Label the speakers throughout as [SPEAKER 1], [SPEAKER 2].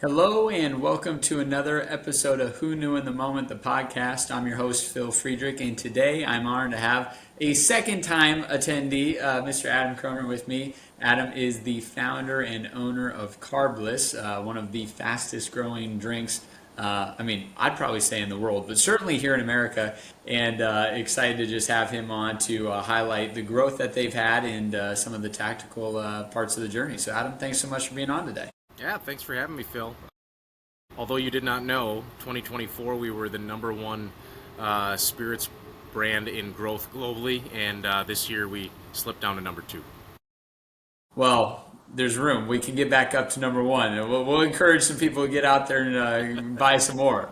[SPEAKER 1] Hello and welcome to another episode of Who Knew in the Moment, the podcast. I'm your host, Phil Friedrich, and today I'm honored to have a second time attendee, Mr. Adam Kroener, with me. Adam is the founder and owner of Carbliss, one of the fastest growing drinks. I'd probably say in the world, but certainly here in America, and excited to just have him on to highlight the growth that they've had and some of the tactical parts of the journey. So, Adam, thanks so much for being on today.
[SPEAKER 2] Yeah, thanks for having me, Phil. Although you did not know, 2024 we were the number one spirits brand in growth globally, and this year we slipped down to number two.
[SPEAKER 1] Well, there's room. We can get back up to number one, and we'll encourage some people to get out there and buy some more.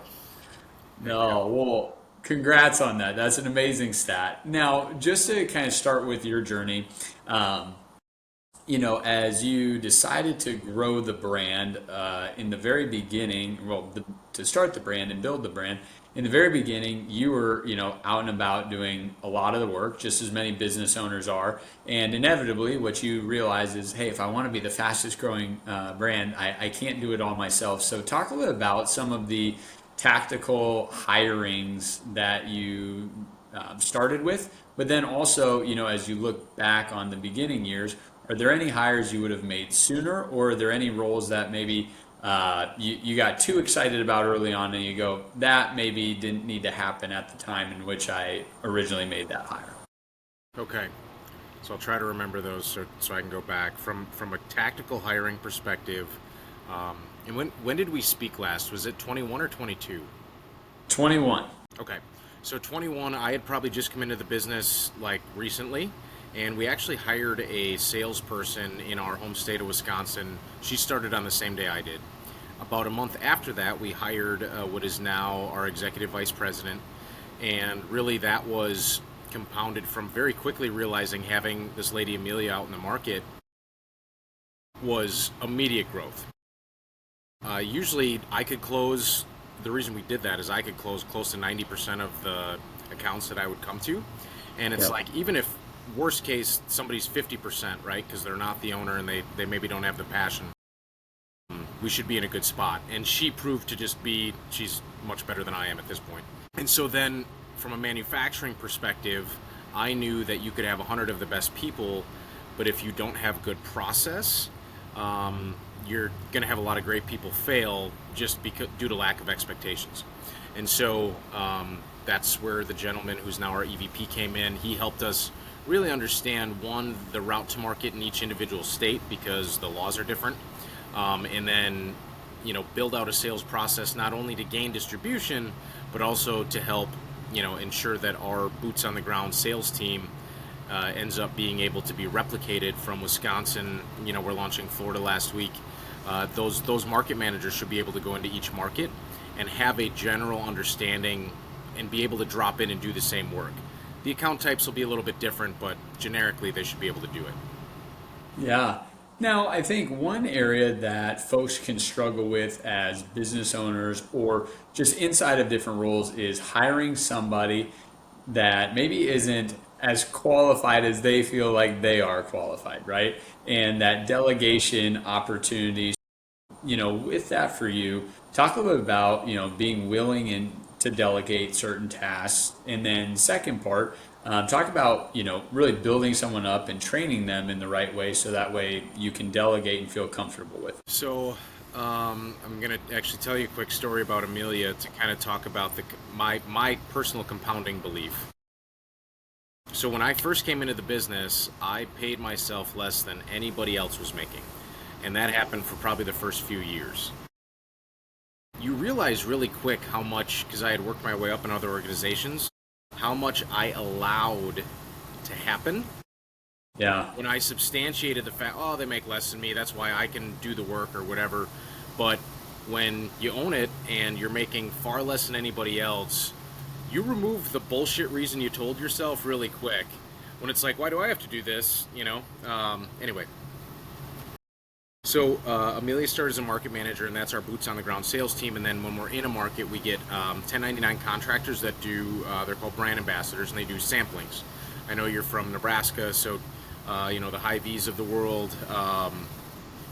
[SPEAKER 2] There we go.
[SPEAKER 1] No, well, congrats on that. That's an amazing stat. Now, just to kind of start with your journey, um, as you decided to grow the brand in the very beginning, to start the brand and build the brand, in the very beginning, you were, out and about doing a lot of the work, just as many business owners are. And inevitably, what you realize is, hey, if I want to be the fastest growing brand, I can't do it all myself. So, talk a little about some of the tactical hirings that you started with, but then also, as you look back on the beginning years, are there any hires you would have made sooner, or are there any roles that maybe you got too excited about early on and you go, that maybe didn't need to happen at the time in which I originally made that hire?
[SPEAKER 2] Okay, so I'll try to remember those so I can go back from a tactical hiring perspective. And when did we speak last? Was it 21 or 22?
[SPEAKER 1] 21.
[SPEAKER 2] Okay, so 21, I had probably just come into the business like recently. And we actually hired a salesperson in our home state of Wisconsin. She started on the same day I did. About a month after that, we hired what is now our executive vice president. And really that was compounded from very quickly realizing having this lady Amelia out in the market was immediate growth. Usually I could close, the reason we did that is I could close close to 90% of the accounts that I would come to. And it's
[SPEAKER 1] Yep.
[SPEAKER 2] like, even if worst case somebody's 50%, right, because they're not the owner and they maybe don't have the passion, we should be in a good spot. And she proved to just be, she's much better than I am at this point. And so then from a manufacturing perspective, I knew that you could have 100 of the best people, but if you don't have good process, you're going to have a lot of great people fail just because, due to lack of expectations. And so that's where the gentleman who's now our EVP came in. He helped us really understand, one, the route to market in each individual state because the laws are different, and then build out a sales process not only to gain distribution but also to help ensure that our boots on the ground sales team ends up being able to be replicated from Wisconsin. We're launching Florida last week. Those market managers should be able to go into each market and have a general understanding and be able to drop in and do the same work. The account types will be a little bit different, but generically they should be able to do it.
[SPEAKER 1] Yeah. Now, I think one area that folks can struggle with as business owners or just inside of different roles is hiring somebody that maybe isn't as qualified as they feel like they are qualified, right? And that delegation opportunities, with that for you, talk a little bit about, being willing and to delegate certain tasks. And then second part, talk about, really building someone up and training them in the right way so that way you can delegate and feel comfortable with it.
[SPEAKER 2] So I'm going to actually tell you a quick story about Amelia to kind of talk about my personal compounding belief. So when I first came into the business, I paid myself less than anybody else was making. And that happened for probably the first few years. You realize really quick how much, because I had worked my way up in other organizations, how much I allowed to happen.
[SPEAKER 1] Yeah.
[SPEAKER 2] When I substantiated the fact, oh, they make less than me, that's why I can do the work or whatever. But when you own it and you're making far less than anybody else, you remove the bullshit reason you told yourself really quick. When it's like, why do I have to do this? Anyway. So Amelia started as a market manager, and that's our boots on the ground sales team. And then when we're in a market, we get 1099 contractors that do, they're called brand ambassadors, and they do samplings. I know you're from Nebraska, so the Hy-Vees of the world,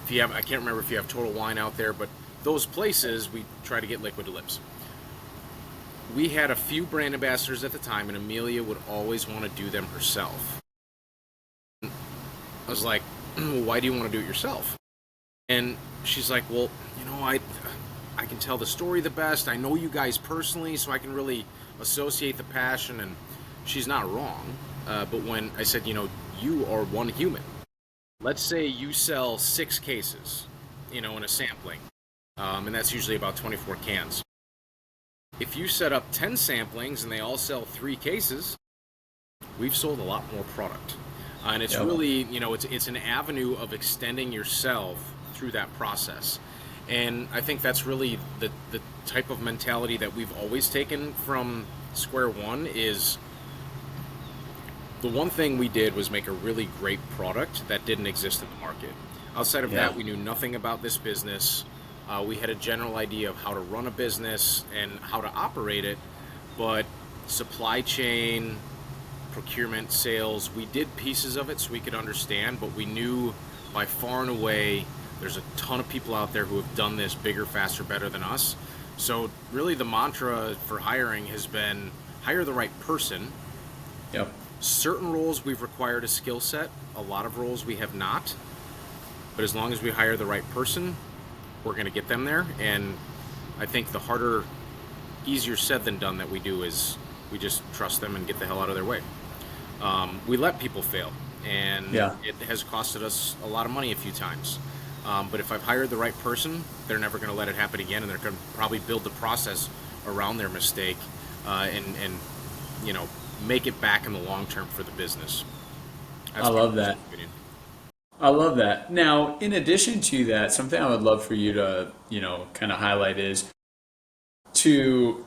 [SPEAKER 2] if you have, I can't remember if you have Total Wine out there, but those places we try to get liquid to lips. We had a few brand ambassadors at the time, and Amelia would always want to do them herself. I was like, well, why do you want to do it yourself? And she's like, well, I can tell the story the best. I know you guys personally, so I can really associate the passion. And she's not wrong. But when I said, you are one human. Let's say you sell 6 cases, in a sampling, and that's usually about 24 cans. If you set up 10 samplings and they all sell 3 cases, we've sold a lot more product. And it's really, it's an avenue of extending yourself through that process. And I think that's really the type of mentality that we've always taken from square one. Is the one thing we did was make a really great product that didn't exist in the market. Outside of that, we knew nothing about this business. We had a general idea of how to run a business and how to operate it, but supply chain, procurement, sales, we did pieces of it so we could understand, but we knew by far and away there's a ton of people out there who have done this bigger, faster, better than us. So really the mantra for hiring has been hire the right person.
[SPEAKER 1] Yep.
[SPEAKER 2] Certain roles we've required a skill set, a lot of roles we have not. But as long as we hire the right person, we're going to get them there. And I think the harder, easier said than done that we do is we just trust them and get the hell out of their way. We let people fail, and it has costed us a lot of money a few times. But if I've hired the right person, they're never going to let it happen again, and they're going to probably build the process around their mistake and make it back in the long term for the business.
[SPEAKER 1] I love that. I love that. Now, in addition to that, something I would love for you to, kind of highlight is to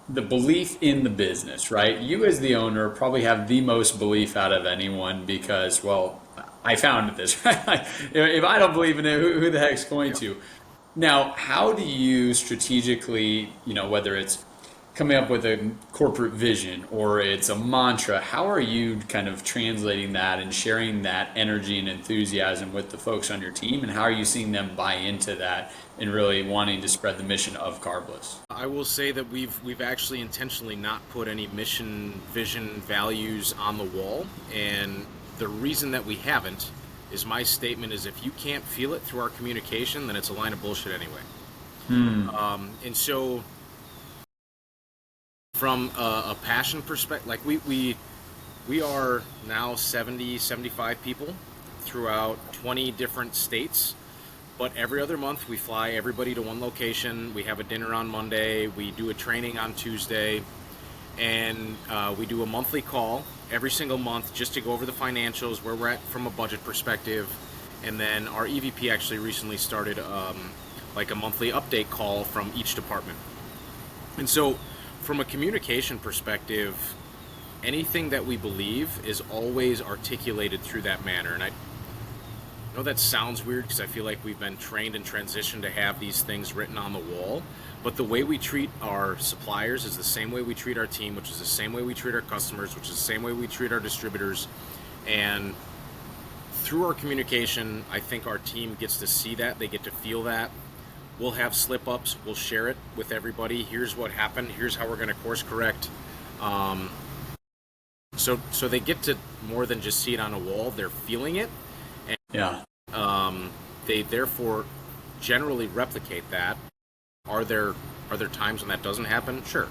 [SPEAKER 1] the belief in the business, right? You as the owner probably have the most belief out of anyone because, well, I founded this, right? If I don't believe in it, who the heck's going to? Now, how do you strategically, whether it's coming up with a corporate vision or it's a mantra, how are you kind of translating that and sharing that energy and enthusiasm with the folks on your team? And how are you seeing them buy into that and really wanting to spread the mission of Carbliss?
[SPEAKER 2] I will say that we've actually intentionally not put any mission, vision, values on the wall. And the reason that we haven't is my statement is if you can't feel it through our communication, then it's a line of bullshit anyway. And so from a passion perspective, like we are now 70, 75 people throughout 20 different states, but every other month we fly everybody to one location. We have a dinner on Monday, we do a training on Tuesday, and we do a monthly call every single month just to go over the financials, where we're at from a budget perspective. And then our EVP actually recently started like a monthly update call from each department. And so from a communication perspective, anything that we believe is always articulated through that manner. And I know that sounds weird because I feel like we've been trained and transitioned to have these things written on the wall, but the way we treat our suppliers is the same way we treat our team, which is the same way we treat our customers, which is the same way we treat our distributors. And through our communication, I think our team gets to see that, they get to feel that. We'll have slip-ups, we'll share it with everybody. Here's what happened, here's how we're going to course correct. So they get to more than just see it on a wall, they're feeling it. And they therefore generally replicate that. Are there times when that doesn't happen? Sure.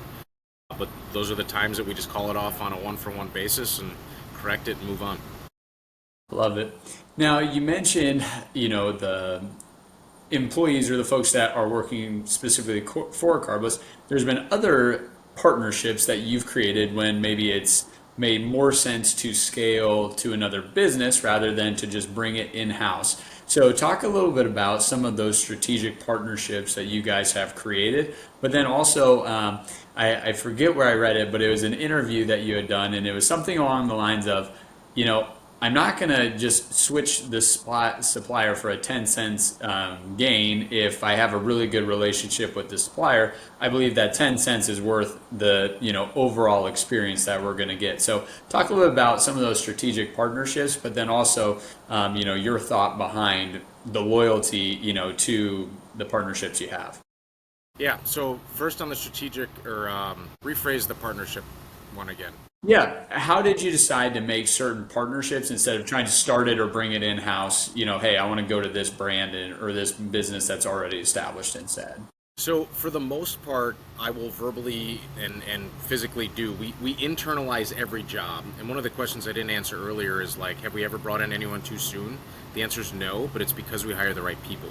[SPEAKER 2] But those are the times that we just call it off on a one-for-one basis and correct it and move on.
[SPEAKER 1] Love it. Now, you mentioned, the employees or the folks that are working specifically for Carbliss. There's been other partnerships that you've created when maybe it's made more sense to scale to another business rather than to just bring it in-house. So talk a little bit about some of those strategic partnerships that you guys have created, but then also, I forget where I read it, but it was an interview that you had done, and it was something along the lines of, I'm not going to just switch the supplier for a 10 cents gain if I have a really good relationship with the supplier. I believe that 10 cents is worth the overall experience that we're going to get. So talk a little bit about some of those strategic partnerships, but then also your thought behind the loyalty to the partnerships you have.
[SPEAKER 2] Yeah. So first on the strategic, or rephrase the partnership one again.
[SPEAKER 1] Yeah. How did you decide to make certain partnerships instead of trying to start it or bring it in house? Hey, I want to go to this brand or this business that's already established instead.
[SPEAKER 2] So for the most part, I will verbally and physically do. We internalize every job. And one of the questions I didn't answer earlier is like, have we ever brought in anyone too soon? The answer is no, but it's because we hire the right people.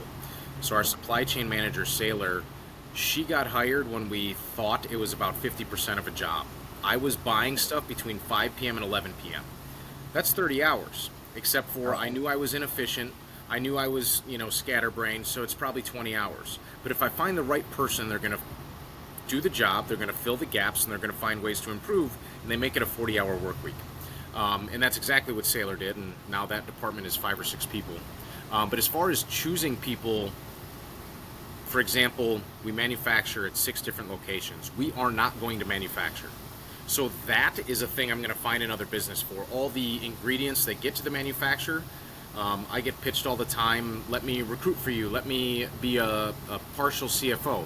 [SPEAKER 2] So our supply chain manager, Sailor, she got hired when we thought it was about 50% of a job. I was buying stuff between 5 p.m. and 11 p.m. That's 30 hours, except for I knew I was inefficient. I knew I was, scatterbrained, so it's probably 20 hours. But if I find the right person, they're going to do the job, they're going to fill the gaps, and they're going to find ways to improve, and they make it a 40-hour work week. And that's exactly what Sailor did, and now that department is 5 or 6 people. But as far as choosing people, for example, we manufacture at 6 different locations. We are not going to manufacture. So that is a thing I'm going to find another business for. All the ingredients that get to the manufacturer, I get pitched all the time, let me recruit for you, let me be a partial CFO.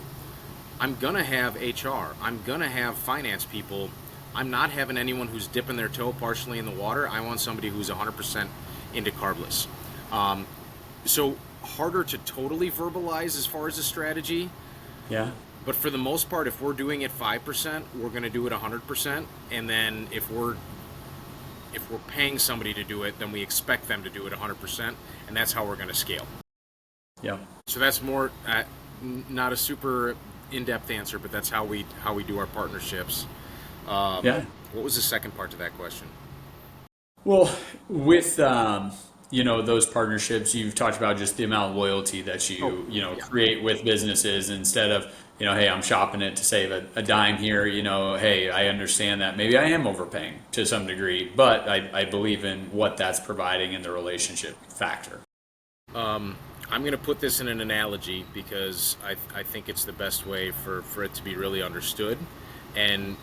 [SPEAKER 2] I'm going to have HR, I'm going to have finance people. I'm not having anyone who's dipping their toe partially in the water. I want somebody who's 100% into Carbliss. So harder to totally verbalize as far as the strategy.
[SPEAKER 1] Yeah.
[SPEAKER 2] But for the most part, if we're doing it 5%, we're going to do it 100%. And then if we're paying somebody to do it, then we expect them to do it 100%, and that's how we're going to scale.
[SPEAKER 1] Yeah.
[SPEAKER 2] So that's more not a super in-depth answer, but that's how we do our partnerships.
[SPEAKER 1] Yeah.
[SPEAKER 2] What was the second part to that question?
[SPEAKER 1] Well, with those partnerships, you've talked about just the amount of loyalty that you create with businesses instead of hey, I'm shopping it to save a dime here. Hey, I understand that maybe I am overpaying to some degree, but I believe in what that's providing in the relationship factor.
[SPEAKER 2] I'm going to put this in an analogy because I think it's the best way for it to be really understood. And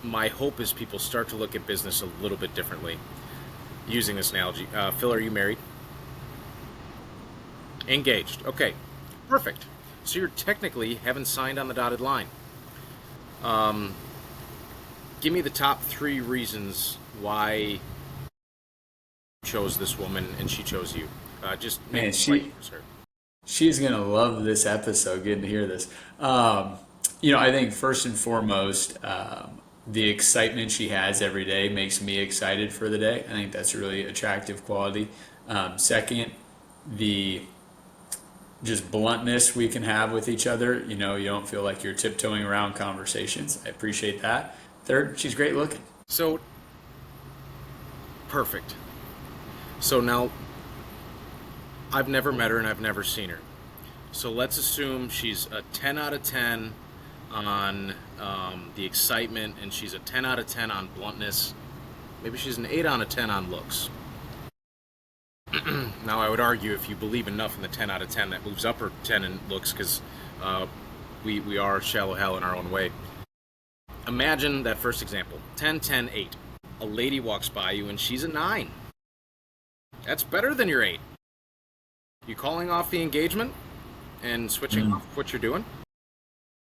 [SPEAKER 2] my hope is people start to look at business a little bit differently using this analogy. Phil, are you married? Engaged. Okay, perfect. So you're technically haven't signed on the dotted line. Give me the top 3 reasons why you chose this woman and she chose you. Just
[SPEAKER 1] Man,
[SPEAKER 2] her.
[SPEAKER 1] she's gonna love this episode. Getting to hear this. I think first and foremost, the excitement she has every day makes me excited for the day. I think that's a really attractive quality. Second, the just bluntness we can have with each other. You don't feel like you're tiptoeing around conversations. I appreciate that. Third, she's great looking.
[SPEAKER 2] So, perfect. So now, I've never met her and I've never seen her. So let's assume she's a 10 out of 10 on the excitement, and she's a 10 out of 10 on bluntness. Maybe she's an 8 out of 10 on looks. Now, I would argue if you believe enough in the 10 out of 10, that moves up her 10 in looks, because we are shallow hell in our own way. Imagine that first example, 10, 10, 8. A lady walks by you and she's a 9. That's better than your 8. You calling off the engagement and switching off what you're doing?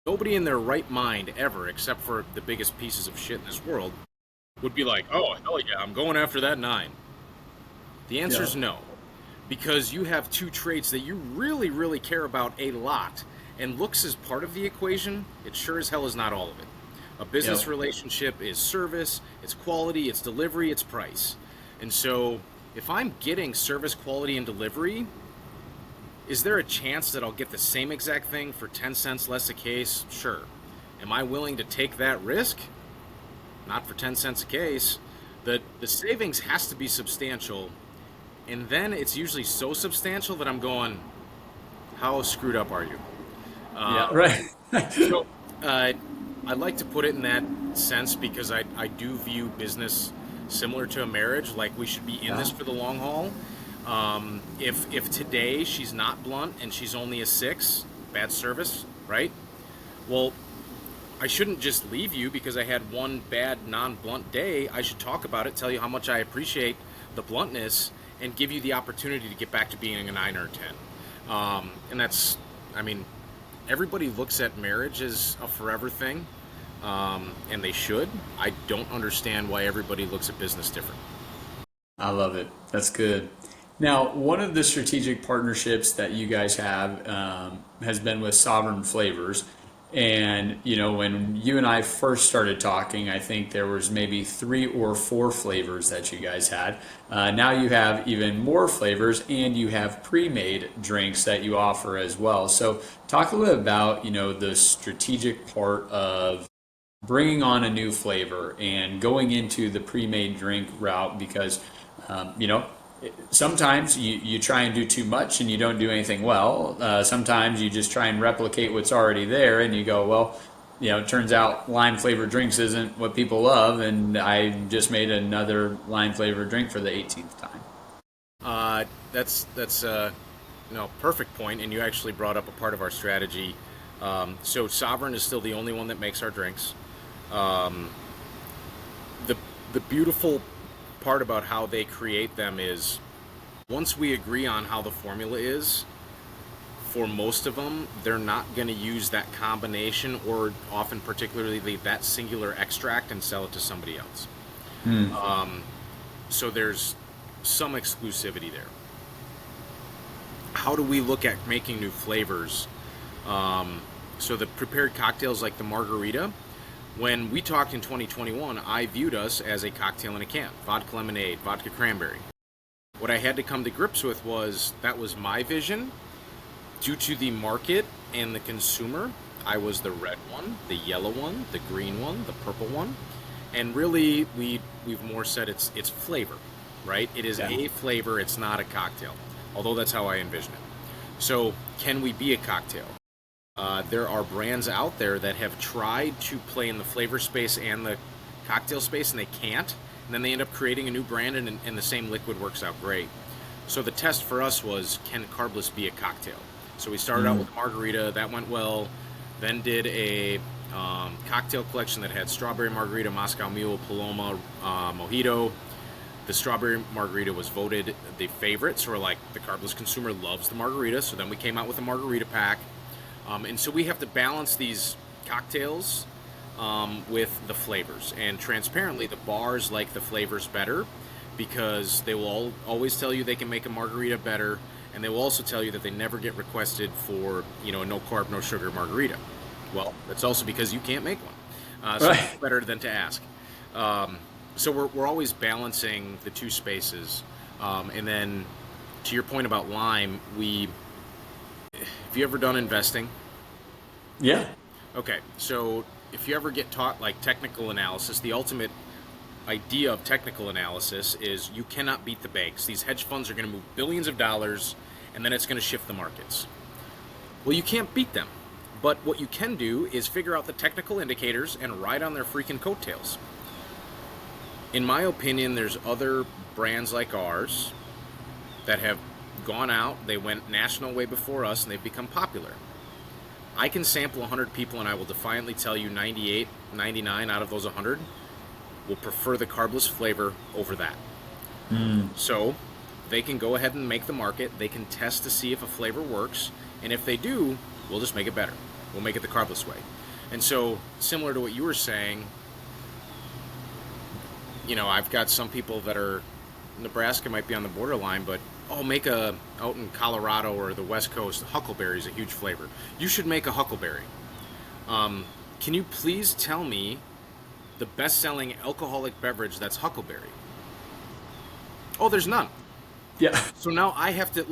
[SPEAKER 2] Nobody in their right mind ever, except for the biggest pieces of shit in this world, would be like, oh, hell yeah, I'm going after that 9. The answer is no. Because you have 2 traits that you really, really care about a lot. And looks is part of the equation. It sure as hell is not all of it. A business relationship is service, it's quality, it's delivery, it's price. And so if I'm getting service, quality, and delivery, is there a chance that I'll get the same exact thing for 10 cents less a case? Sure. Am I willing to take that risk? Not for 10 cents a case. The savings has to be substantial. And then it's usually so substantial that I'm going, how screwed up are you?
[SPEAKER 1] Right.
[SPEAKER 2] So I like to put it in that sense because I do view business similar to a marriage. Like, we should be in this for the long haul. If today she's not blunt and she's only a 6, bad service, right? Well, I shouldn't just leave you because I had one bad non-blunt day. I should talk about it, tell you how much I appreciate the bluntness, and give you the opportunity to get back to being a 9 or a 10. And that's, I mean, everybody looks at marriage as a forever thing, and they should. I don't understand why everybody looks at business different.
[SPEAKER 1] I love it. That's good. Now, one of the strategic partnerships that you guys have has been with Sovereign Flavors. And, when you and I first started talking, I think there was maybe 3 or 4 flavors that you guys had. Now you have even more flavors, and you have pre-made drinks that you offer as well. So talk a little bit about, the strategic part of bringing on a new flavor and going into the pre-made drink route, because sometimes you try and do too much and you don't do anything well. Sometimes you just try and replicate what's already there and you go, well, it turns out lime flavored drinks isn't what people love, and I just made another lime flavored drink for the 18th time.
[SPEAKER 2] That's perfect point, and you actually brought up a part of our strategy. So Sovereign is still the only one that makes our drinks. The beautiful part about how they create them is, once we agree on how the formula is, for most of them, they're not going to use that combination, or often particularly that singular extract, and sell it to somebody else. So there's some exclusivity there. How do we look at making new flavors? So the prepared cocktails like the margarita, when we talked in 2021, I viewed us as a cocktail in a can. Vodka lemonade, vodka cranberry. What I had to come to grips with was that was my vision. Due to the market and the consumer, I was the red one, the yellow one, the green one, the purple one. And really, we've more said it's flavor, right? It is a flavor, it's not a cocktail. Although that's how I envision it. So, can we be a cocktail? There are brands out there that have tried to play in the flavor space and the cocktail space, and they can't. And then they end up creating a new brand, and the same liquid works out great. So the test for us was, can Carbliss be a cocktail? So we started out with margarita. That went well. Then did a cocktail collection that had strawberry margarita, Moscow Mule, Paloma, Mojito. The strawberry margarita was voted the favorite. So we're like, the Carbliss consumer loves the margarita. So then we came out with a margarita pack. And so we have to balance these cocktails with the flavors. And transparently, the bars like the flavors better, because they will always tell you they can make a margarita better, and they will also tell you that they never get requested for, a no carb, no sugar margarita. Well, that's also because you can't make one. So it's better than to ask. So we're always balancing the two spaces. And then to your point about lime, have you ever done investing?
[SPEAKER 1] Yeah.
[SPEAKER 2] Okay, so if you ever get taught like technical analysis, the ultimate idea of technical analysis is you cannot beat the banks. These hedge funds are going to move billions of dollars, and then it's going to shift the markets. Well, you can't beat them. But what you can do is figure out the technical indicators and ride on their freaking coattails. In my opinion, there's other brands like ours that have gone out, they went national way before us, and they've become popular. I can sample 100 people, and I will defiantly tell you 98, 99 out of those 100 will prefer the Carbliss flavor over that. So they can go ahead and make the market. They can test to see if a flavor works, and if they do, we'll just make it better. We'll make it the Carbliss way. And so, similar to what you were saying, I've got some people that are, Nebraska might be on the borderline, but make out in Colorado or the West Coast, huckleberry is a huge flavor. You should make a huckleberry. Can you please tell me the best-selling alcoholic beverage that's huckleberry? Oh, there's none.
[SPEAKER 1] Yeah.
[SPEAKER 2] So now I have to,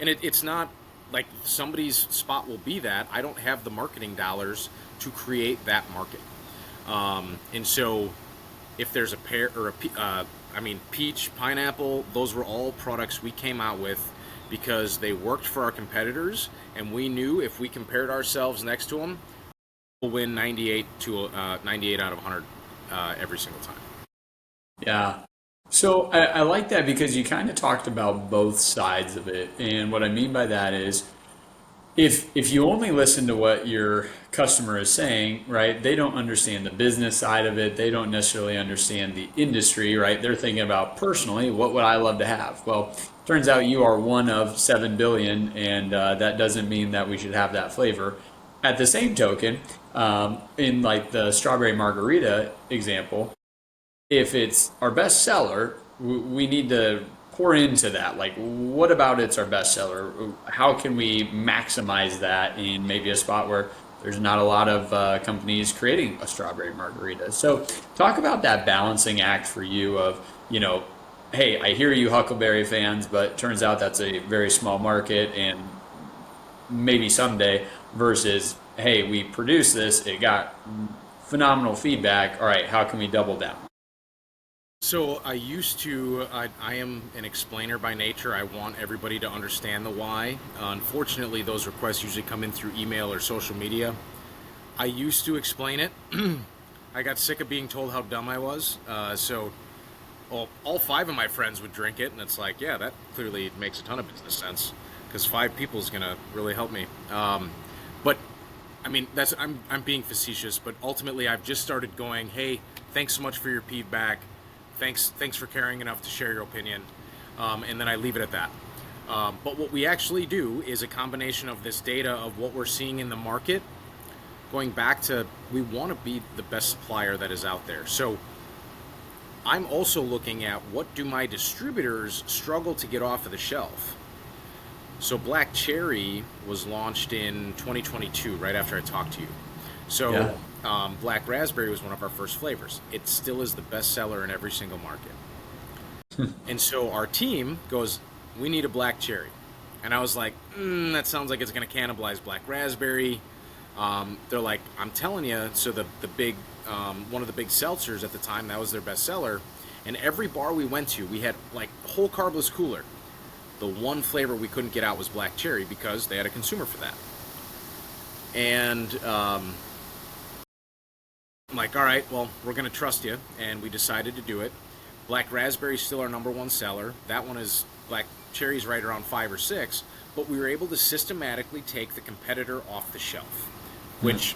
[SPEAKER 2] and it's not like somebody's spot will be that. I don't have the marketing dollars to create that market. And so if there's a pear or peach, pineapple, those were all products we came out with because they worked for our competitors, and we knew if we compared ourselves next to them, we'll win 98 out of 100 every single time.
[SPEAKER 1] Yeah. So I like that because you kind of talked about both sides of it. And what I mean by that is if you only listen to what your customer is saying, right, they don't understand the business side of it. They don't necessarily understand the industry, right? They're thinking about personally, what would I love to have? Well, turns out you are one of 7 billion, and that doesn't mean that we should have that flavor. At the same token, in like the strawberry margarita example, if it's our best seller, we need to pour into that. Like, what about it's our best seller? How can we maximize that in maybe a spot where there's not a lot of companies creating a strawberry margarita? So, talk about that balancing act for you of, hey, I hear you Huckleberry fans, but turns out that's a very small market and maybe someday versus, hey, we produced this, it got phenomenal feedback. All right, how can we double down?
[SPEAKER 2] So I am an explainer by nature. I want everybody to understand the why. Unfortunately, those requests usually come in through email or social media. I used to explain it. I got sick of being told how dumb I was. Well, all 5 of my friends would drink it, and it's like, yeah, that clearly makes a ton of business sense because 5 people is going to really help me. But I mean, I'm being facetious, but ultimately, I've just started going, hey, thanks so much for your feedback. Thanks for caring enough to share your opinion, and then I leave it at that. But what we actually do is a combination of this data of what we're seeing in the market, going back to we want to be the best supplier that is out there. So I'm also looking at what do my distributors struggle to get off of the shelf. So Black Cherry was launched in 2022, right after I talked to you. So
[SPEAKER 1] Yeah.
[SPEAKER 2] Black Raspberry was one of our first flavors. It still is the best seller in every single market. And so our team goes, we need a Black Cherry. And I was like, that sounds like it's going to cannibalize Black Raspberry. They're like, I'm telling you. So the big, one of the big seltzers at the time, that was their best seller. And every bar we went to, we had like a whole Carbliss cooler. The one flavor we couldn't get out was Black Cherry because they had a consumer for that. And I'm like, all right, well, we're going to trust you. And we decided to do it. Black Raspberry is still our number 1 seller. That one is, Black Cherry's right around 5 or 6. But we were able to systematically take the competitor off the shelf, which,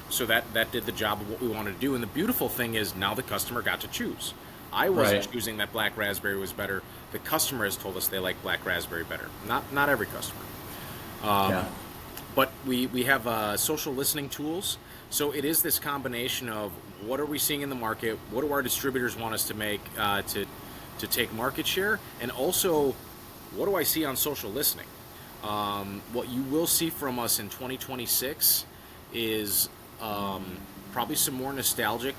[SPEAKER 2] so that did the job of what we wanted to do. And the beautiful thing is now the customer got to choose. I wasn't
[SPEAKER 1] Right.
[SPEAKER 2] choosing that Black Raspberry was better. The customer has told us they like Black Raspberry better. Not every customer.
[SPEAKER 1] Yeah.
[SPEAKER 2] But we have social listening tools. So it is this combination of what are we seeing in the market, what do our distributors want us to make to take market share, and also what do I see on social listening. What you will see from us in 2026 is probably some more nostalgic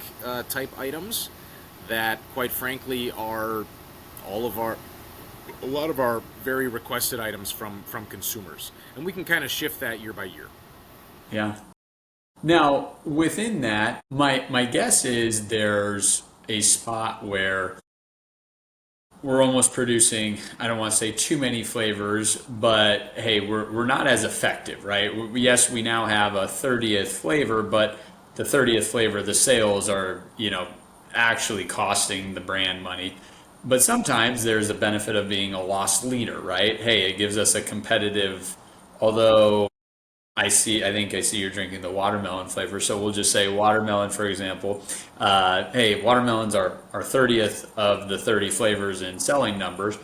[SPEAKER 2] type items that, quite frankly, are a lot of our very requested items from consumers, and we can kind of shift that year by year.
[SPEAKER 1] Yeah. Now, within that, my guess is there's a spot where we're almost producing, I don't want to say too many flavors, but hey, we're not as effective, right? Yes, we now have a 30th flavor, but the 30th flavor, the sales are, actually costing the brand money. But sometimes there's a benefit of being a loss leader, right? Hey, it gives us a competitive, although I think I see you're drinking the watermelon flavor. So we'll just say watermelon, for example. Hey, watermelons are our 30th of the 30 flavors in selling numbers,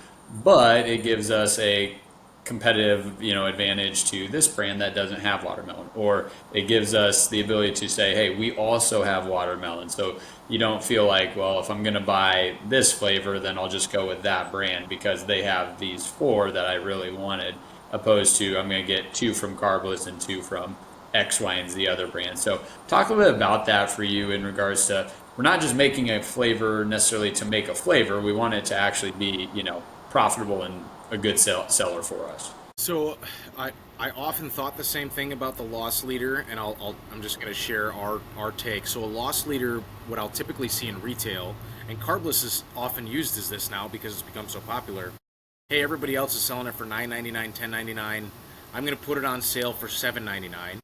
[SPEAKER 1] but it gives us a competitive, advantage to this brand that doesn't have watermelon, or it gives us the ability to say, hey, we also have watermelon. So you don't feel like, well, if I'm going to buy this flavor, then I'll just go with that brand because they have these 4 that I really wanted, opposed to I'm going to get 2 from Carbliss and 2 from X, Y, and Z other brands. So talk a little bit about that for you in regards to we're not just making a flavor necessarily to make a flavor. We want it to actually be, profitable and a good seller for us.
[SPEAKER 2] So I often thought the same thing about the loss leader, and I'm just going to share our take. So a loss leader, what I'll typically see in retail, and Carbliss is often used as this now because it's become so popular. Hey, everybody else is selling it for $9.99, $10.99. I'm going to put it on sale for $7.99.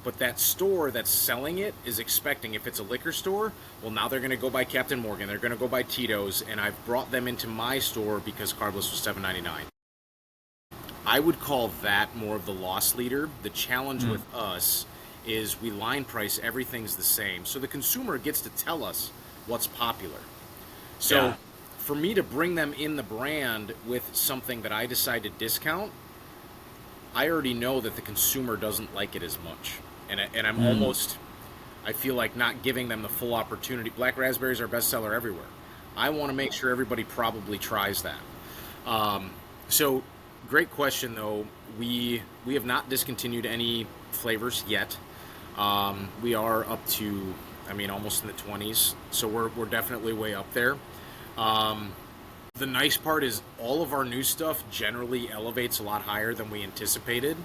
[SPEAKER 2] But that store that's selling it is expecting, if it's a liquor store, well, now they're going to go buy Captain Morgan, they're going to go buy Tito's, and I've brought them into my store because Carbliss was $7.99. I would call that more of the loss leader. The challenge with us is we line price, everything's the same. So the consumer gets to tell us what's popular. So
[SPEAKER 1] Yeah.
[SPEAKER 2] for me to bring them in the brand with something that I decide to discount, I already know that the consumer doesn't like it as much. And I'm almost, I feel like not giving them the full opportunity. Black raspberry is our bestseller everywhere. I want to make sure everybody probably tries that. So great question though. We have not discontinued any flavors yet. We are up to, I mean, almost in the 20s. So we're definitely way up there. The nice part is all of our new stuff generally elevates a lot higher than we anticipated.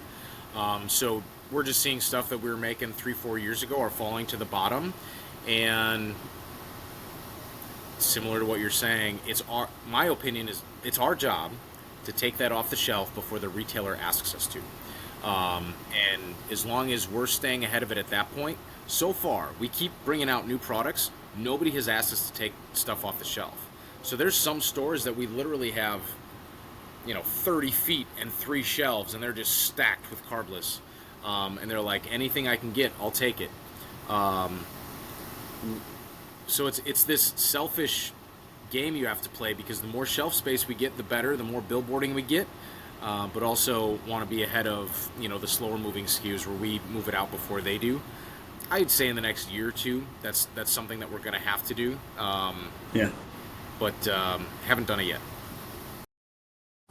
[SPEAKER 2] So we're just seeing stuff that we were making 3-4 years ago are falling to the bottom. And similar to what you're saying, my opinion is it's our job to take that off the shelf before the retailer asks us to. And as long as we're staying ahead of it at that point, so far, we keep bringing out new products. Nobody has asked us to take stuff off the shelf. So there's some stores that we literally have, 30 feet and 3 shelves, and they're just stacked with Carbliss. And they're like, anything I can get, I'll take it. So it's this selfish game you have to play, because the more shelf space we get, the better, the more billboarding we get. But also want to be ahead of, the slower moving SKUs where we move it out before they do. I'd say in the next year or two, that's something that we're going to have to do.
[SPEAKER 1] Yeah.
[SPEAKER 2] But haven't done it yet.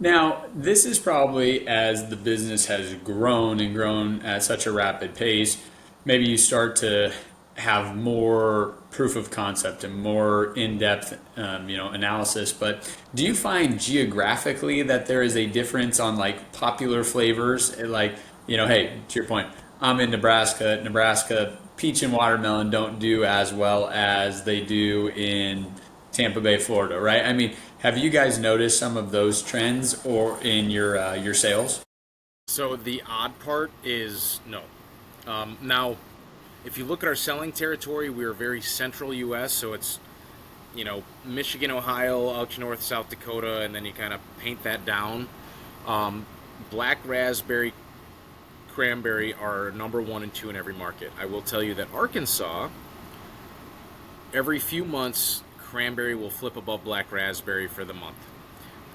[SPEAKER 1] Now, this is probably as the business has grown and grown at such a rapid pace, maybe you start to have more proof of concept and more in-depth, analysis. But do you find geographically that there is a difference on like popular flavors? Like, hey, to your point, I'm in Nebraska. Nebraska peach and watermelon don't do as well as they do in Tampa Bay, Florida, right? I mean, have you guys noticed some of those trends or in your sales?
[SPEAKER 2] So the odd part is no. Now, if you look at our selling territory, we are very central U.S., so it's, Michigan, Ohio, out north, South Dakota, and then you kind of paint that down. Black raspberry, cranberry are number 1 and 2 in every market. I will tell you that Arkansas, every few months, cranberry will flip above black raspberry for the month.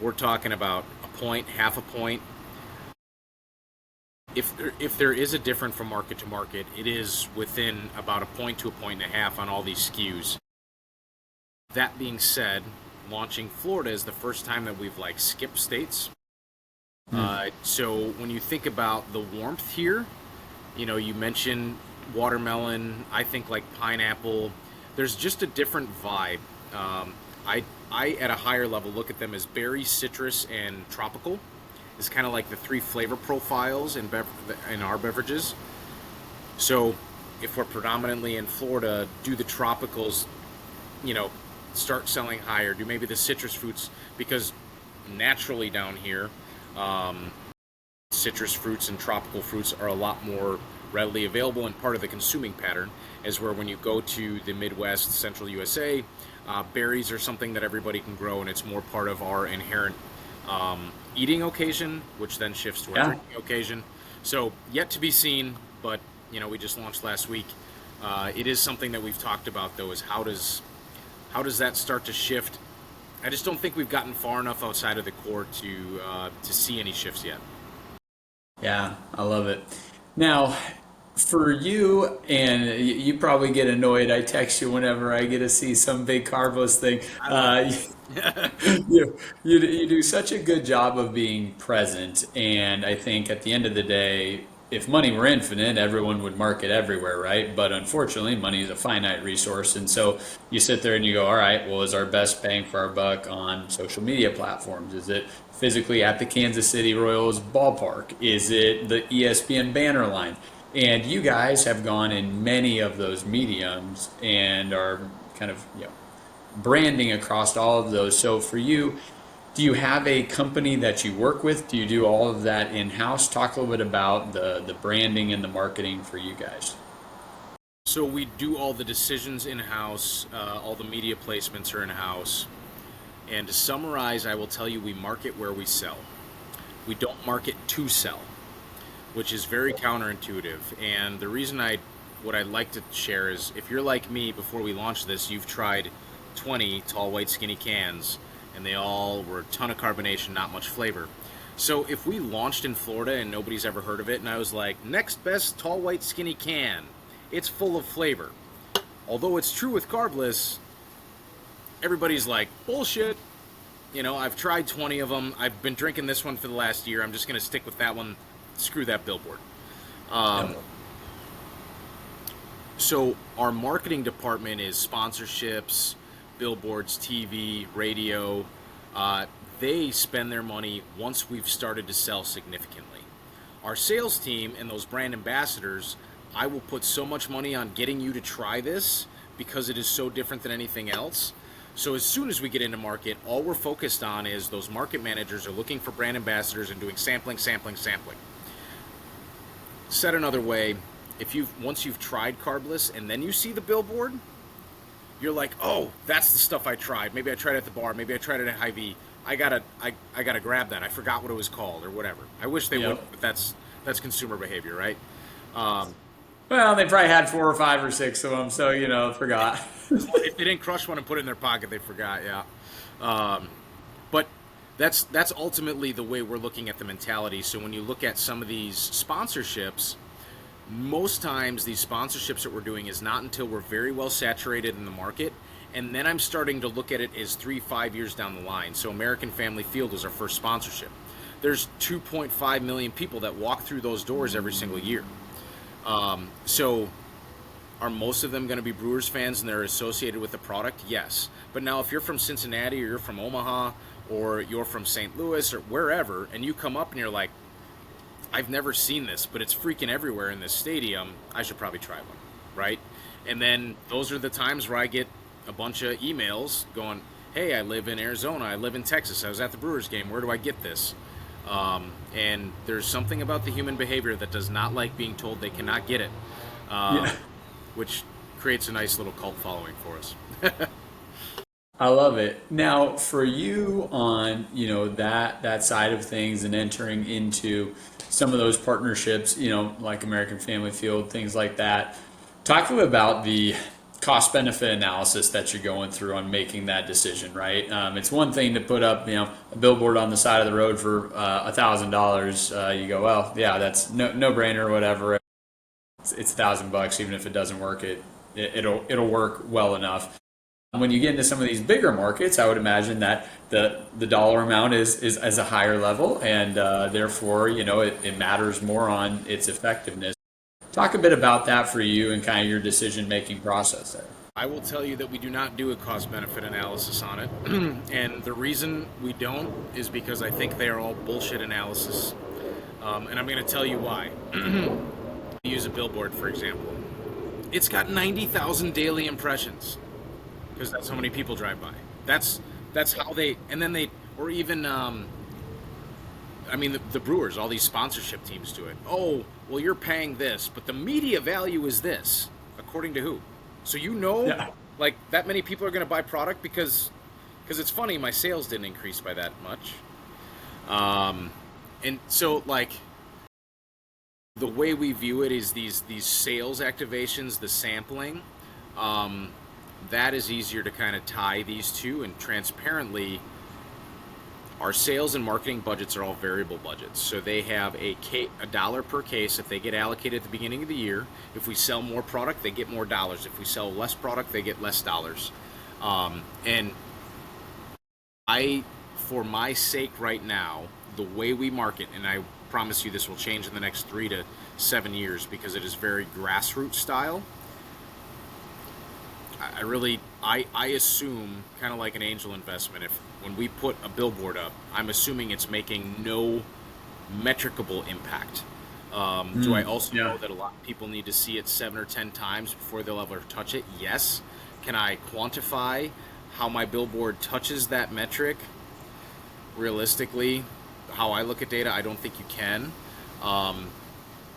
[SPEAKER 2] We're talking about a point, half a point. If there is a difference from market to market, it is within about a point to a point and a half on all these SKUs. That being said, launching Florida is the first time that we've skipped states. So when you think about the warmth here, you mentioned watermelon, I think pineapple. There's just a different vibe. I at a higher level look at them as berry, citrus, and tropical. It's kind of like the 3 flavor profiles in our beverages. So if we're predominantly in Florida, do the tropicals, start selling higher? Do maybe the citrus fruits, because naturally down here, citrus fruits and tropical fruits are a lot more readily available, and part of the consuming pattern is where when you go to the Midwest, central USA, berries are something that everybody can grow, and it's more part of our inherent eating occasion, which then shifts to our drinking occasion. So yet to be seen, but we just launched last week. It is something that we've talked about, though, is how does that start to shift? I just don't think we've gotten far enough outside of the core to see any shifts yet.
[SPEAKER 1] Yeah, I love it. Now, for you, and you probably get annoyed. I text you whenever I get to see some big Carbliss thing. You do such a good job of being present, and I think at the end of the day, if money were infinite, everyone would market everywhere, right? But unfortunately, money is a finite resource, and so you sit there and you go, all right, well, is our best bang for our buck on social media platforms? Is it physically at the Kansas City Royals ballpark? Is it the ESPN banner line? And you guys have gone in many of those mediums and are kind of branding across all of those. So for you, Do you have a company that you work with? Do you do all of that in-house? Talk a little bit about the branding and the marketing for you guys.
[SPEAKER 2] So we do all the decisions in-house, all the media placements are in-house. And to summarize, I will tell you we market where we sell. We don't market to sell, which is very counterintuitive. And the reason what I'd like to share is if you're like me, before we launched this, you've tried 20 tall, white, skinny cans, and they all were a ton of carbonation, not much flavor. So if we launched in Florida and nobody's ever heard of it, and I was like, next best tall, white, skinny can, it's full of flavor. Although it's true with Carbliss, everybody's like, bullshit. I've tried 20 of them. I've been drinking this one for the last year. I'm just going to stick with that one. Screw that billboard. So our marketing department is sponsorships, billboards, TV, radio. They spend their money once we've started to sell significantly. Our sales team and those brand ambassadors, I will put so much money on getting you to try this because it is so different than anything else. So as soon as we get into market, all we're focused on is those market managers are looking for brand ambassadors and doing sampling. Said another way, once you've tried Carbliss and then you see the billboard, you're like, oh, that's the stuff I tried. Maybe I tried it at the bar. Maybe I tried it at Hy-Vee. I gotta grab that. I forgot what it was called or whatever. I wish they would, but that's consumer behavior, right?
[SPEAKER 1] Well, they probably had 4 or 5 or 6 of them, so forgot.
[SPEAKER 2] If they didn't crush one and put it in their pocket, they forgot. Yeah, but that's ultimately the way we're looking at the mentality. So when you look at some of these sponsorships, most times these sponsorships that we're doing is not until we're very well saturated in the market, and then I'm starting to look at it as 3-5 years down the line. So American Family Field was our first sponsorship. There's 2.5 million people that walk through those doors every single year. So are most of them going to be Brewers fans and they're associated with the product? Yes. But now if you're from Cincinnati or you're from Omaha or you're from St. Louis or wherever, and you come up and you're like, I've never seen this, but it's freaking everywhere in this stadium, I should probably try one, right? And then those are the times where I get a bunch of emails going, hey, I live in Arizona, I live in Texas, I was at the Brewers game, where do I get this? And there's something about the human behavior that does not like being told they cannot get it, which creates a nice little cult following for us.
[SPEAKER 1] I love it. Now, for you on that side of things and entering into some of those partnerships, like American Family Field, things like that. Talk to me about the cost benefit analysis that you're going through on making that decision, right? It's one thing to put up, a billboard on the side of the road for $1,000. You go, well, yeah, that's no brainer or whatever. It's $1,000, even if it doesn't work, it'll work well enough. When you get into some of these bigger markets, I would imagine that the dollar amount is a higher level, and therefore, it matters more on its effectiveness. Talk a bit about that for you and kind of your decision-making process there.
[SPEAKER 2] I will tell you that we do not do a cost-benefit analysis on it, and the reason we don't is because I think they are all bullshit analysis, and I'm going to tell you why. Use a billboard, for example. It's got 90,000 daily impressions because that's how many people drive by. That's how they, and then they, or even, the Brewers, all these sponsorship teams do it. Oh, well, you're paying this, but the media value is this, according to who? So like that many people are going to buy product because it's funny, my sales didn't increase by that much. And so like the way we view it is these sales activations, the sampling, that is easier to kind of tie these two, and transparently our sales and marketing budgets are all variable budgets. So they have a dollar per case if they get allocated at the beginning of the year. If we sell more product, they get more dollars. If we sell less product, they get less dollars. And for my sake right now, the way we market, and I promise you this will change in the next 3 to 7 years because it is very grassroots style. I assume, kind of like an angel investment, when we put a billboard up, I'm assuming it's making no metricable impact. Do I also know that a lot of people need to see it 7 or 10 times before they'll ever touch it? Yes. Can I quantify how my billboard touches that metric? realistically, how I look at data, I don't think you can.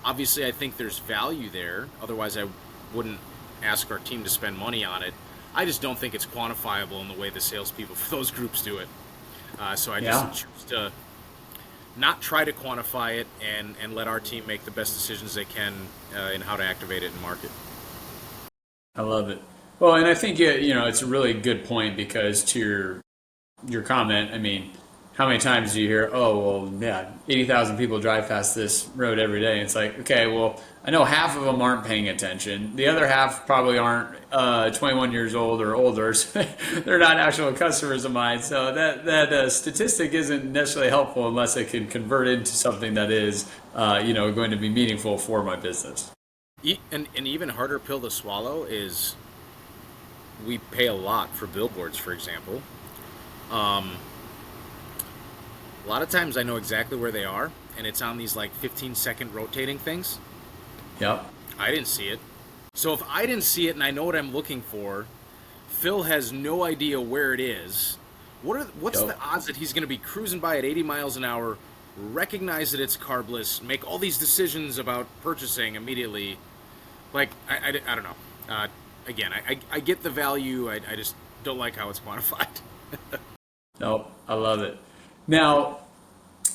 [SPEAKER 2] Obviously, I think there's value there. Otherwise, I wouldn't ask our team to spend money on it. I just don't think it's quantifiable in the way the salespeople for those groups do it. So I just
[SPEAKER 1] Yeah.
[SPEAKER 2] choose to not try to quantify it and let our team make the best decisions they can in how to activate it and market.
[SPEAKER 1] I love it. Well, and I think it's a really good point because to your comment, I mean, how many times do you hear, oh, well, yeah, 80,000 people drive past this road every day? It's like, okay, well, I know half of them aren't paying attention. The other half probably aren't 21 years old or older. So they're not actual customers of mine. So that statistic isn't necessarily helpful unless it can convert into something that is, going to be meaningful for my business.
[SPEAKER 2] And an even harder pill to swallow is we pay a lot for billboards, for example. A lot of times I know exactly where they are, and it's on these like 15-second rotating things.
[SPEAKER 1] Yep.
[SPEAKER 2] I didn't see it. So if I didn't see it and I know what I'm looking for, Phil has no idea where it is. What's
[SPEAKER 1] Yep.
[SPEAKER 2] the odds that he's going to be cruising by at 80 miles an hour, recognize that it's Carbliss, make all these decisions about purchasing immediately? Like, I don't know. Again, I get the value. I just don't like how it's quantified.
[SPEAKER 1] No, I love it. Now,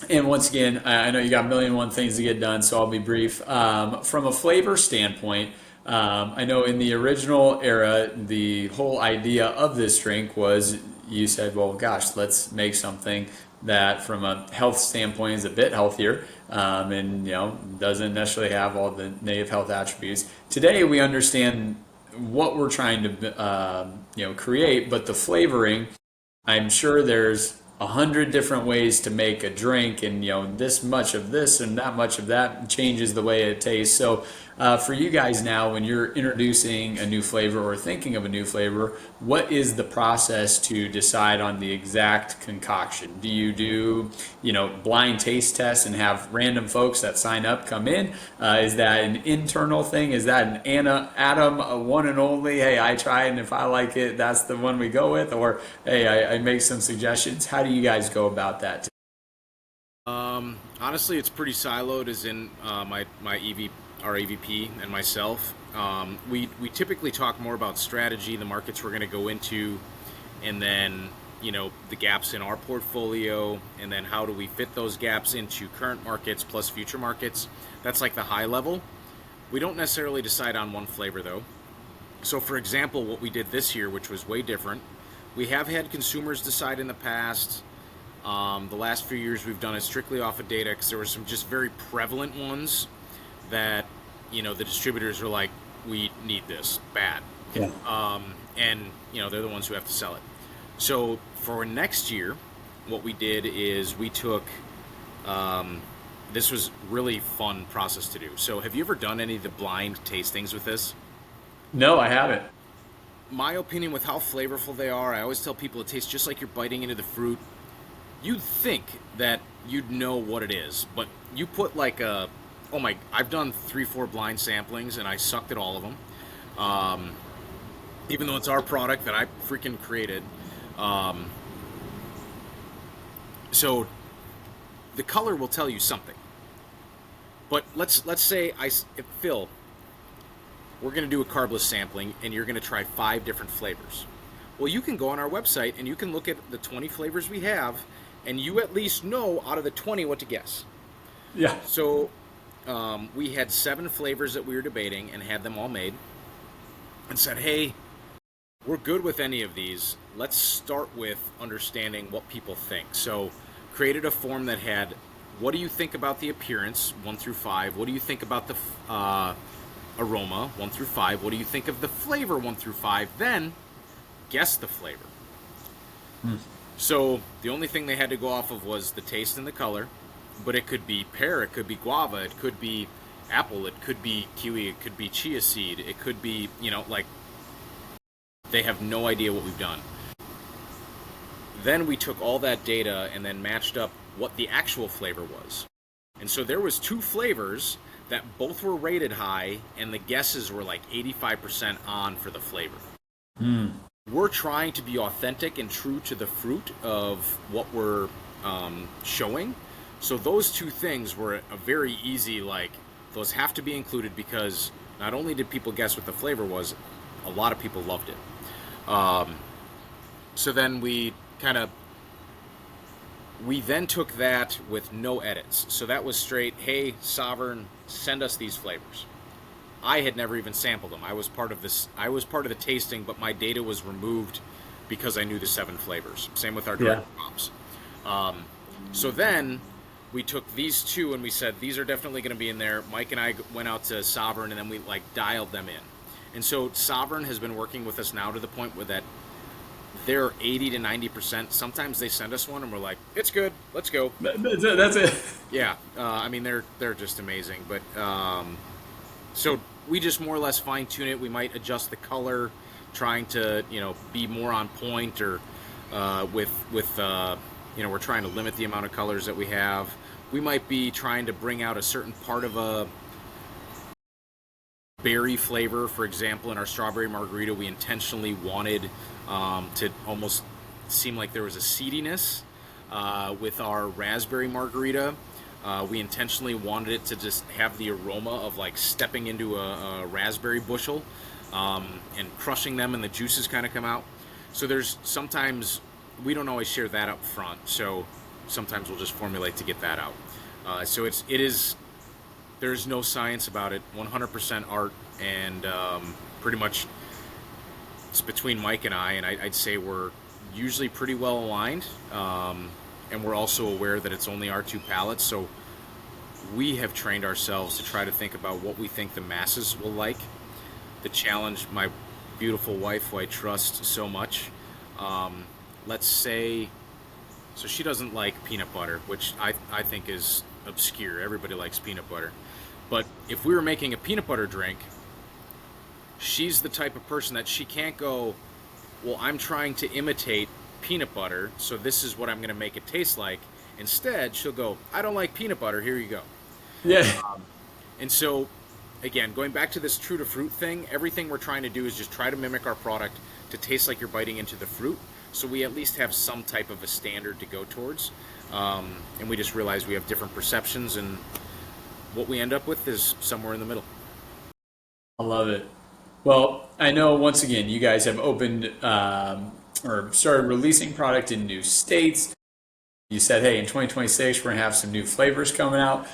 [SPEAKER 1] and once again, I know you got a million and one things to get done, so I'll be brief. From a flavor standpoint, I know in the original era, the whole idea of this drink was you said, well, gosh, let's make something that from a health standpoint is a bit healthier and doesn't necessarily have all the negative health attributes. Today, we understand what we're trying to create, but the flavoring, I'm sure there's 100 different ways to make a drink, and this much of this and that much of that changes the way it tastes. So for you guys now, when you're introducing a new flavor or thinking of a new flavor, what is the process to decide on the exact concoction? Do you do blind taste tests and have random folks that sign up come in? Is that an internal thing? Is that an Adam, a one and only? Hey, I try, and if I like it, that's the one we go with. Or hey, I make some suggestions. How do you guys go about that?
[SPEAKER 2] Honestly, it's pretty siloed, as in our EVP and myself. We typically talk more about strategy, the markets we're going to go into, and then the gaps in our portfolio, and then how do we fit those gaps into current markets plus future markets. That's like the high level. We don't necessarily decide on one flavor though. So for example, what we did this year, which was way different, we have had consumers decide in the past. The last few years we've done it strictly off of data because there were some just very prevalent ones that the distributors are like, we need this bad.
[SPEAKER 1] Yeah.
[SPEAKER 2] And they're the ones who have to sell it. So for next year, what we did is we took this was really fun process to do. So have you ever done any of the blind tastings with this?
[SPEAKER 1] No, I haven't.
[SPEAKER 2] My opinion with how flavorful they are, I always tell people it tastes just like you're biting into the fruit. You'd think that you'd know what it is, but you put like I've done 3-4 blind samplings and I sucked at all of them. Even though it's our product that I freaking created. So the color will tell you something. But let's say Phil, we're going to do a Carbliss sampling and you're going to try 5 different flavors. Well, you can go on our website and you can look at the 20 flavors we have, and you at least know out of the 20 what to guess.
[SPEAKER 1] Yeah.
[SPEAKER 2] So we had 7 flavors that we were debating and had them all made and said, hey, we're good with any of these. Let's start with understanding what people think. So created a form that had, what do you think about the appearance, 1 through 5? What do you think about the aroma, 1 through 5? What do you think of the flavor, 1 through 5? Then guess the flavor. So the only thing they had to go off of was the taste and the color, but it could be pear, it could be guava, it could be apple, it could be kiwi, it could be chia seed, it could be, they have no idea what we've done. Then we took all that data and then matched up what the actual flavor was. And so there was 2 flavors that both were rated high, and the guesses were like 85% on for the flavor. We're trying to be authentic and true to the fruit of what we're showing. So those two things were a very easy, like, those have to be included, because not only did people guess what the flavor was, a lot of people loved it. So then we then took that with no edits. So that was straight, hey, Sovereign, send us these flavors. I had never even sampled them. I was part of the tasting, but my data was removed because I knew the 7 flavors. Same with our dark pops. So then we took these 2 and we said, these are definitely going to be in there. Mike and I went out to Sovereign, and then we like dialed them in. And so Sovereign has been working with us now to the point where that they're 80 to 90%. Sometimes they send us one and we're like, it's good, let's go.
[SPEAKER 1] That's it.
[SPEAKER 2] Yeah, I mean, they're just amazing. But so we just more or less fine tune it. We might adjust the color, trying to be more on point, or with we're trying to limit the amount of colors that we have. We might be trying to bring out a certain part of a berry flavor. For example, in our strawberry margarita, we intentionally wanted to almost seem like there was a seediness. With our raspberry margarita, we intentionally wanted it to just have the aroma of like stepping into a raspberry bushel, and crushing them, and the juices kind of come out. So there's sometimes we don't always share that up front, so sometimes we'll just formulate to get that out. So it is there's no science about it, 100% art, and pretty much it's between Mike and I, and I'd say we're usually pretty well aligned, and we're also aware that it's only our 2 palates, so we have trained ourselves to try to think about what we think the masses will like. The challenge, my beautiful wife, who I trust so much, let's say, so she doesn't like peanut butter, which I think is obscure. Everybody likes peanut butter. But if we were making a peanut butter drink, she's the type of person that she can't go, well, I'm trying to imitate peanut butter, so this is what I'm going to make it taste like. Instead, she'll go, I don't like peanut butter, here you go.
[SPEAKER 1] Yeah.
[SPEAKER 2] And so, again, going back to this true to fruit thing, everything we're trying to do is just try to mimic our product to taste like you're biting into the fruit, so we at least have some type of a standard to go towards. And we just realize we have different perceptions, and what we end up with is somewhere in the middle.
[SPEAKER 1] I love it. Well, I know once again you guys have opened or started releasing product in new states. You said, hey, in 2026 we're gonna have some new flavors coming out.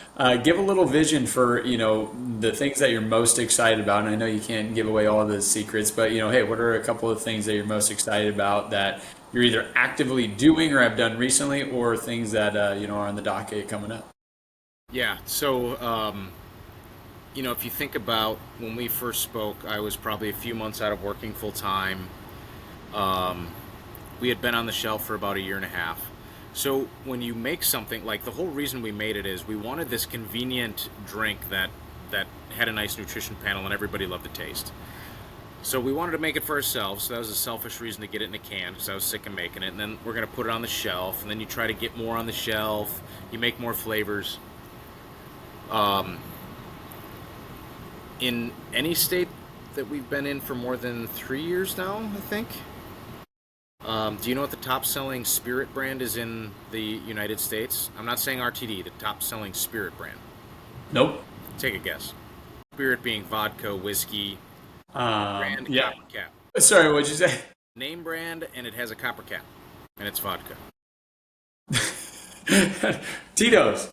[SPEAKER 1] Give a little vision for the things that you're most excited about. And I know you can't give away all the secrets, but hey, what are a couple of things that you're most excited about that you're either actively doing or have done recently, or things that are on the docket coming up?
[SPEAKER 2] Yeah. So if you think about when we first spoke, I was probably a few months out of working full time. We had been on the shelf for about a year and a half. So when you make something, like, the whole reason we made it is we wanted this convenient drink that had a nice nutrition panel and everybody loved the taste. So we wanted to make it for ourselves. So that was a selfish reason to get it in a can, because I was sick of making it. And then we're going to put it on the shelf, and then you try to get more on the shelf. You make more flavors. In any state that we've been in for more than 3 years now, I think. Do you know what the top-selling spirit brand is in the United States? I'm not saying RTD, the top-selling spirit brand.
[SPEAKER 1] Nope.
[SPEAKER 2] Take a guess. Spirit being vodka, whiskey, brand,
[SPEAKER 1] Yeah.
[SPEAKER 2] copper cap.
[SPEAKER 1] Sorry, what'd you say?
[SPEAKER 2] Name brand, and it has a copper cap, and it's vodka.
[SPEAKER 1] Tito's.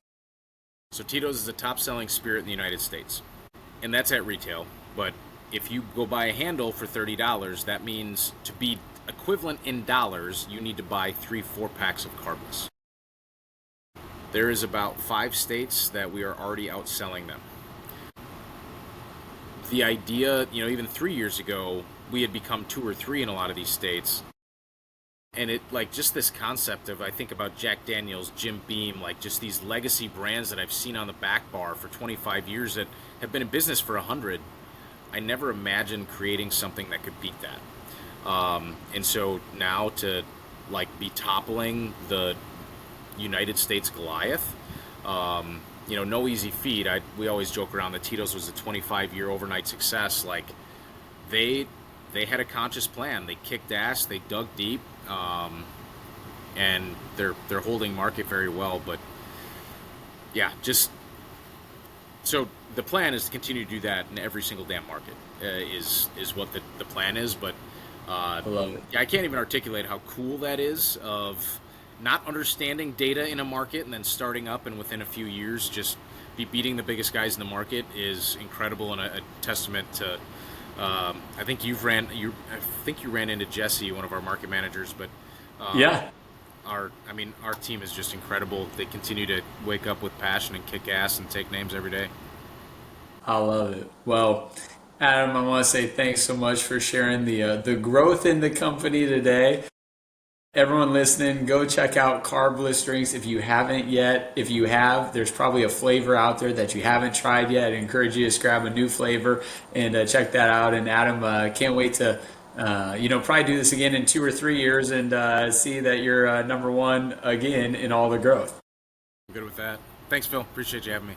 [SPEAKER 2] So Tito's is the top-selling spirit in the United States, and that's at retail. But if you go buy a handle for $30, that means, to be equivalent in dollars, you need to buy 3-4 packs of Carbliss. There is about 5 states that we are already outselling them. The idea, even 3 years ago, we had become 2 or 3 in a lot of these states. And it, like, just this concept of, I think about Jack Daniels, Jim Beam, like, just these legacy brands that I've seen on the back bar for 25 years that have been in business for 100. I never imagined creating something that could beat that. And so now to, like, be toppling the United States Goliath, no easy feat. We always joke around that Tito's was a 25-year overnight success. Like, they had a conscious plan. They kicked ass. They dug deep. and they're holding market very well. But yeah, just so the plan is to continue to do that in every single damn market. Is what the plan is. But
[SPEAKER 1] I love it.
[SPEAKER 2] yeah, I can't even articulate how cool that is of not understanding data in a market and then starting up and within a few years just be beating the biggest guys in the market is incredible and a testament to. I think I think you ran into Jesse, one of our market managers, but
[SPEAKER 1] Yeah.
[SPEAKER 2] our team is just incredible. They continue to wake up with passion and kick ass and take names every day.
[SPEAKER 1] I love it. Well, Adam, I want to say thanks so much for sharing the growth in the company today. Everyone listening, go check out Carbliss drinks if you haven't yet. If you have, there's probably a flavor out there that you haven't tried yet. I encourage you to grab a new flavor and check that out. And Adam, can't wait to probably do this again in 2 or 3 years and see that you're number one again in all the growth.
[SPEAKER 2] I'm good with that. Thanks, Phil. Appreciate you having me.